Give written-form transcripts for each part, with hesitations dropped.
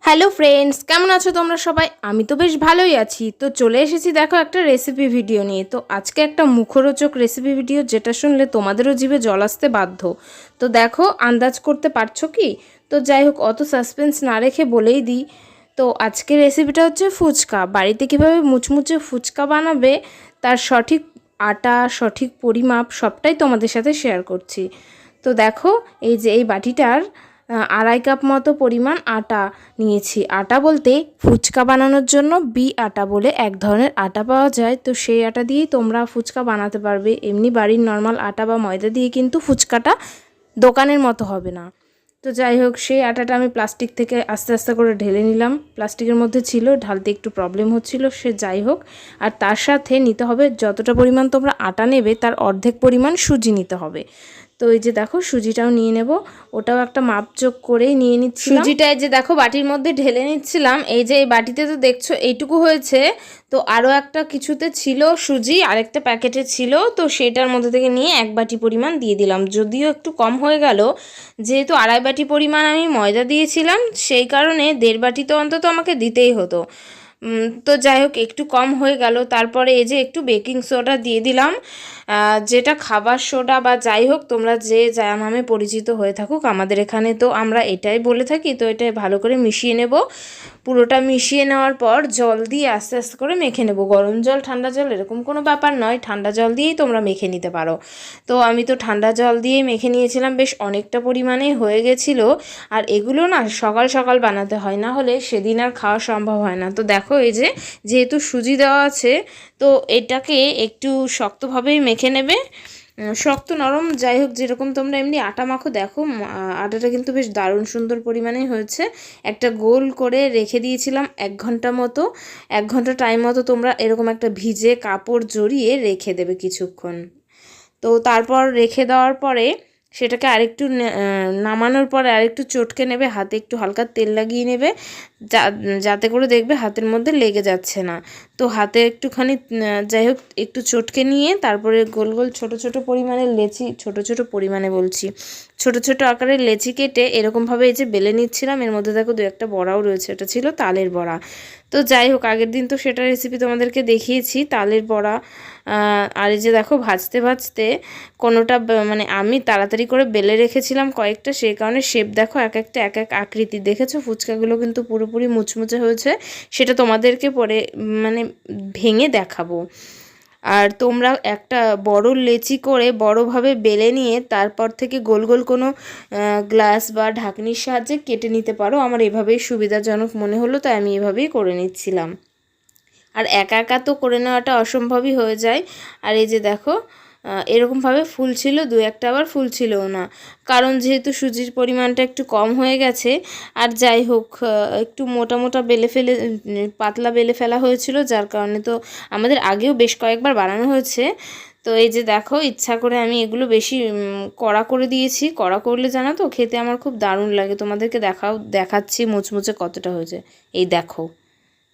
Hello friends, কেমন আছো তোমরা সবাই? আমি তো বেশ ভালোই আছি। তো চলে এসেছি দেখো একটা রেসিপি ভিডিও নিয়ে। তো আজকে একটা মুখরোচক রেসিপি ভিডিও, যেটা শুনলে তোমাদেরও জিভে জল আসতে বাধ্য। তো দেখো, আন্দাজ করতে পারছো কি? তো যাই হোক, অত সাসপেন্স না রেখে বলেই দিই। তো আজকের রেসিপিটা হচ্ছে ফুচকা। বাড়িতে কীভাবে মুচমুচে ফুচকা বানাবে তার সঠিক আটা, সঠিক পরিমাপ সবটাই তোমাদের সাথে শেয়ার করছি। তো দেখো, এই যে এই বাটিটার 2.5 কাপ মতো পরিমাণ আটা নিয়েছি। আটা বলতে ফুচকা বানানোর জন্য আটা বলে এক ধরনের আটা পাওয়া যায়। তো সেই আটা দিয়েই তোমরা ফুচকা বানাতে পারবে। এমনি বাড়ির নর্মাল আটা বা ময়দা দিয়ে কিন্তু ফুচকাটা দোকানের মতো হবে না। তো যাই হোক, সেই আটাটা আমি প্লাস্টিক থেকে আস্তে আস্তে করে ঢেলে নিলাম। প্লাস্টিকের মধ্যে ছিল, ঢালতে একটু প্রবলেম হচ্ছিল, সে যাই হোক। আর তার সাথে নিতে হবে, যতটা পরিমাণ তোমরা আটা নেবে তার অর্ধেক পরিমাণ সুজি নিতে হবে। তো এই যে দেখো, সুজিটাও নিয়ে নেব, ওটাও একটা মাপযোগ করেই নিয়ে নিচ্ছি। সুজিটা এই যে দেখো বাটির মধ্যে ঢেলে নিচ্ছিলাম। এই যে এই বাটিতে তো দেখছো এইটুকু হয়েছে। তো আরও একটা কিছুতে ছিল সুজি, আরেকটা প্যাকেটে ছিল, তো সেটার মধ্যে থেকে নিয়ে 1 বাটি পরিমাণ দিয়ে দিলাম। যদিও একটু কম হয়ে গেল, যেহেতু 2.5 বাটি পরিমাণ আমি ময়দা দিয়েছিলাম, সেই কারণে 1.5 বাটি তো অন্তত আমাকে দিতেই হতো। তো যাই হোক, একটু কম হয়ে গেল। তারপরে এই যে একটু বেকিং সোডা দিয়ে দিলাম, যেটা খাবার সোডা বা যাই হোক, তোমরা যে যা নামে পরিচিত হয়ে থাকুক, আমাদের এখানে তো আমরা এটাই বলে থাকি। তো এটাই ভালো করে মিশিয়ে নেব। পুরোটা মিশিয়ে নেওয়ার পর জল দিয়ে আস্তে আস্তে করে মেখে নেব। গরম জল, ঠান্ডা জল এরকম কোনো ব্যাপার নয়, ঠান্ডা জল দিয়েই তোমরা মেখে নিতে পারো। তো আমি তো ঠান্ডা জল দিয়েই মেখে নিয়েছিলাম, বেশ অনেকটা পরিমাণেই হয়ে গেছিলো। আর এগুলো না সকাল সকাল বানাতে হয়, না হলে সেদিন আর খাওয়া সম্ভব হয় না। তো দেখো, এই যে যেহেতু সুজি দেওয়া আছে, তো এটাকে একটু শক্তভাবেই মেখে নেবে। শক্ত নরম যাই হোক, যেরকম তোমরা এমনি আটা মাখো। দেখো, আটাটা কিন্তু বেশ দারুণ সুন্দর পরিমাণেই হয়েছে। একটা গোল করে রেখে দিয়েছিলাম 1 ঘন্টা মতো। 1 ঘন্টা টাইম মতো তোমরা এরকম একটা ভিজে কাপড় জড়িয়ে রেখে দেবে কিছুক্ষণ। তো তারপর রেখে দেওয়ার পরে সেটাকে আরেকটু নামানোর পরে আরেকটু চটকে নেবে, হাতে একটু হালকা তেল লাগিয়ে নেবে, যাতে করে দেখবে হাতের মধ্যে লেগে যাচ্ছে না। তো হাতে একটুখানি যাই হোক একটু চটকে নিয়ে তারপরে গোল গোল ছোট ছোট পরিমাণের লেচি, ছোট ছোট পরিমাণে বলছি, ছোট ছোট আকারের লেচি কেটে এরকমভাবে এই যে বেলে নিচ্ছিলাম। এর মধ্যে দেখো 2-1টা বড়াও রয়েছে, এটা ছিল তালের বড়া। তো যাই হোক, আগের দিন তো সেটা রেসিপি তোমাদেরকে দেখিয়েছি, তালের বড়া। আর এই যে দেখো, ভাজতে ভাজতে কোনোটা মানে আমি তাড়াতাড়ি করে বেলে রেখেছিলাম কয়েকটা, সেই কারণে শেপ দেখো এক একটা এক এক আকৃতি। দেখেছো, ফুচকাগুলো কিন্তু পুরোপুরি মুচমুচে হয়েছে। সেটা তোমাদেরকে পরে মানে ভেঙে দেখাবো। আর তোমরা একটা বড় লেচি করে বড়োভাবে বেলে নিয়ে তারপর থেকে গোল গোল কোনো গ্লাস বা ঢাকনির সাহায্যে কেটে নিতে পারো। আমার এভাবেই সুবিধাজনক মনে হলো, তাই আমি এভাবেই করে নিচ্ছিলাম। আর একা একা তো করে নেওয়াটা অসম্ভবই হয়ে যায়। আর এই যে দেখো, এরকমভাবে ফুল ছিল, 2-1টা আবার ফুল ছিলও না, কারণ যেহেতু সুজির পরিমাণটা একটু কম হয়ে গেছে। আর যাই হোক, একটু মোটা মোটা পাতলা বেলে ফেলা হয়েছিল, যার কারণে তো আমাদের আগেও বেশ কয়েকবার বানানো হয়েছে। তো এই যে দেখো, ইচ্ছা করে আমি এগুলো বেশি কড়া করে দিয়েছি। কড়া করলে জানো তো খেতে আমার খুব দারুণ লাগে। তোমাদেরকে দেখাচ্ছি মুচমুচে কতটা হয়েছে। এই দেখো,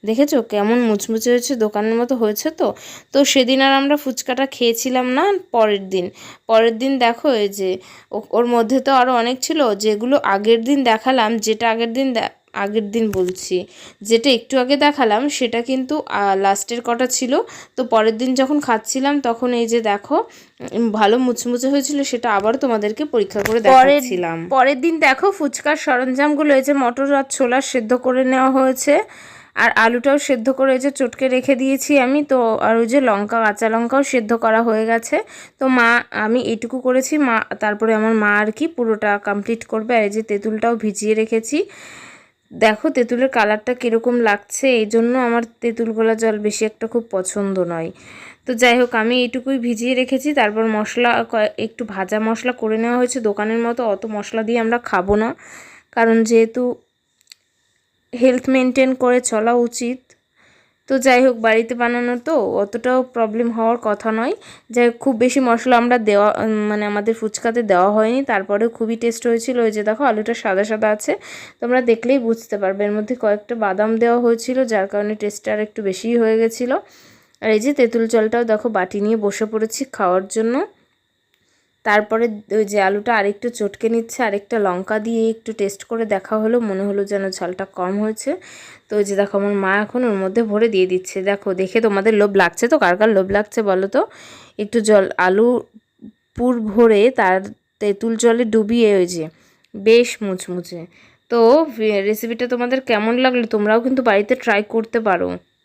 দেখেছো কেমন মুচমুচে হয়েছে, দোকানের মতো হয়েছে। তো তো সেদিন আর আমরা ফুচকাটা খেয়েছিলাম না। পরের দিন দেখো, এই যে ওর মধ্যে তো আরও অনেক ছিল, যেগুলো আগের দিন দেখালাম, যেটা আগের দিন বলছি, যেটা একটু আগে দেখালাম সেটা কিন্তু লাস্টের কটা ছিল। তো পরের দিন যখন খাচ্ছিলাম তখন এই যে দেখো ভালো মুচমুচে হয়েছিল, সেটা আবার তোমাদেরকে পরীক্ষা করে দেখাচ্ছিলাম। পরের দিন দেখো, ফুচকার সরঞ্জামগুলো এই যে মটর আর ছোলা সেদ্ধ করে নেওয়া হয়েছে, আর আলুটাও সেদ্ধ করে এই যে চটকে রেখে দিয়েছি আমি। তো আর ওই যে কাঁচা লঙ্কাও সেদ্ধ করা হয়ে গেছে। তো আমি এইটুকু করেছি, তারপরে আমার মা আর কি পুরোটা কমপ্লিট করবে। আর এই যে তেঁতুলটাও ভিজিয়ে রেখেছি। দেখো তেঁতুলের কালারটা কীরকম লাগছে, এই জন্য আমার তেঁতুল গোলা জল বেশি একটা খুব পছন্দ নয়। তো যাই হোক, আমি এইটুকুই ভিজিয়ে রেখেছি। তারপর মশলা একটু ভাজা মশলা করে নেওয়া হয়েছে। দোকানের মতো অত মশলা দিয়ে আমরা খাবো না, কারণ যেহেতু হেলথ মেনটেন করে চলা উচিত। তো যাই হোক, বাড়িতে বানানো তো অতটাও প্রবলেম হওয়ার কথা নয়। যাই হোক, খুব বেশি মশলা আমরা মানে আমাদের ফুচকাতে দেওয়া হয়নি, তারপরেও খুবই টেস্ট হয়েছিল। ওই যে দেখো, আলুটা সাদা সাদা আছে, তোমরা দেখলেই বুঝতে পারবে। এর মধ্যে কয়েকটা বাদাম দেওয়া হয়েছিল, যার কারণে টেস্টটা আর একটু বেশিই হয়ে গেছিলো। আর এই যে তেঁতুল জলটাও দেখো বাটি নিয়ে বসে পড়েছি খাওয়ার জন্য। তারপরে ওই যে আলুটা আরেকটু চটকে নিচ্ছে, আরেকটা লঙ্কা দিয়ে একটু টেস্ট করে দেখা হলো, মনে হলো যেন ঝালটা কম হয়েছে। তো ওই যে দেখো আমার মা এখন ওর মধ্যে ভরে দিয়ে দিচ্ছে। দেখো দেখে তোমাদের লোভ লাগছে তো, কার কার লোভ লাগছে বলো তো। একটু আলু পুর ভরে তার তেঁতুল জলে ডুবিয়ে ওই যে বেশ মুচমুচে। তো রেসিপিটা তোমাদের কেমন লাগলো তোমরাও কিন্তু বাড়িতে ট্রাই করতে পারো।